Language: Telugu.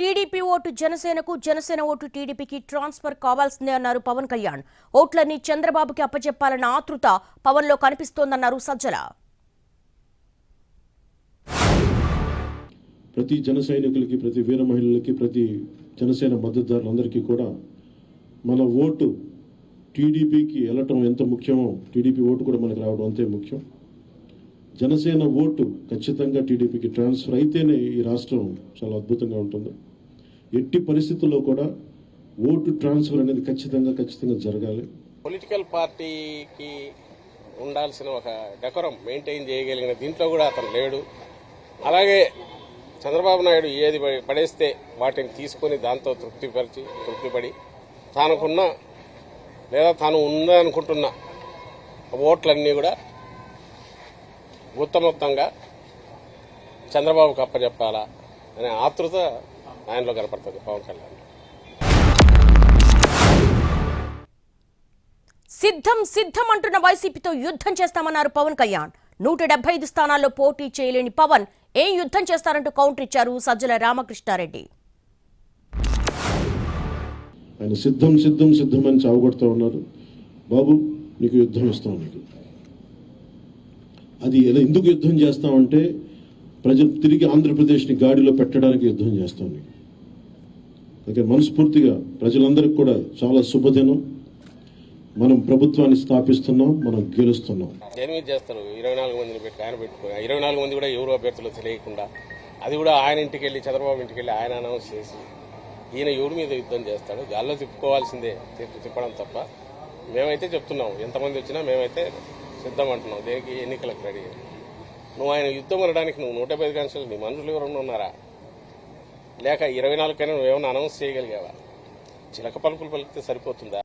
టీడీపీ ఓటు జనసేనకు, జనసేన ఓటు టీడీపీకి ట్రాన్స్ఫర్ కావాల్సిందే అన్నారు పవన్ కళ్యాణ్. ఓట్లన్నీ చంద్రబాబుకి అప్పచెప్పాలన్న ఆతృత పవన్లో కనిపిస్తోందన్నారు సజ్జల. ప్రతి జన సైనికులకి, ప్రతి వీర మహిళలకి, ప్రతి జనసేన మద్దతుదారులందరికీ కూడా మన ఓటు టీడీపీకి వెళ్ళటం ఎంత ముఖ్యమో టీడీపీ ఓటు కూడా మనకు రావడం అంతే ముఖ్యం. జనసేన ఓటు ఖచ్చితంగా టీడీపీకి ట్రాన్స్ఫర్ అయితేనే ఈ రాష్ట్రం చాలా అద్భుతంగా ఉంటుంది. ఎట్టి పరిస్థితుల్లో కూడా ఓటు ట్రాన్స్ఫర్ అనేది ఖచ్చితంగా జరగాలి. పొలిటికల్ పార్టీకి ఉండాల్సిన ఒక డెకోరం మెయింటైన్ చేయగలిగిన దీంట్లో కూడా అతను లేడు. అలాగే చంద్రబాబు నాయుడు ఏది పడేస్తే వాటిని తీసుకొని దాంతో తృప్తిపడి తానుకున్న లేదా తాను ఉందనుకుంటున్న ఓట్లన్నీ కూడా మొత్తంగా చంద్రబాబుకు అప్పచెప్పాలా అనే ఆతృత ఆయనలో కనపడుతుంది పవన్ కళ్యాణ్. సిద్ధం అంటున్న వైసీపీతో యుద్ధం చేస్తామన్నారు పవన్ కళ్యాణ్. 175 స్థానాల్లో పోటీ చేయలేని పవన్ ఏం యుద్ధం చేస్తారంటూ కౌంటర్ ఇచ్చారు సజ్జల రామకృష్ణారెడ్డి. ఆయన సిద్ధం అని చావగొడతా ఉన్నారు. బాబు నీకు యుద్ధం ఇస్తాం, నీకు అది ఎందుకు యుద్ధం చేస్తామంటే ప్రజలు తిరిగి ఆంధ్రప్రదేశ్ని గాడిలో పెట్టడానికి యుద్ధం చేస్తాం. నీకు అయితే మనస్ఫూర్తిగా ప్రజలందరికీ కూడా చాలా శుభదినం. మనం ప్రభుత్వాన్ని స్థాపిస్తున్నాం, మనం గెలుస్తున్నాం. దేని మీద చేస్తారు? 24 మందిని పెట్టి ఆయన పెట్టుకుని 24 మంది కూడా ఎవరు అభ్యర్థులు తెలియకుండా, అది కూడా ఆయన ఇంటికి వెళ్ళి చంద్రబాబు ఇంటికి వెళ్ళి ఆయన అనౌన్స్ చేసి ఈయన ఎవరి మీద యుద్ధం చేస్తాడు? గాల్లో తిప్పుకోవాల్సిందే, తిప్పడం తప్ప. మేమైతే చెప్తున్నాం, ఎంతమంది వచ్చినా మేమైతే సిద్ధం అంటున్నాం. దేనికి? ఎన్నికలకు రెడీ. నువ్వు ఆయన యుద్ధం అనడానికి నువ్వు 115 కాన్స్టిట్యూన్సీలు నీ మనుషులు ఎవరన్నా ఉన్నారా? లేక 24 కైనా నువ్వేమన్నా అనౌన్స్ చేయగలిగావా? చిలక పలుకులు పలికితే సరిపోతుందా?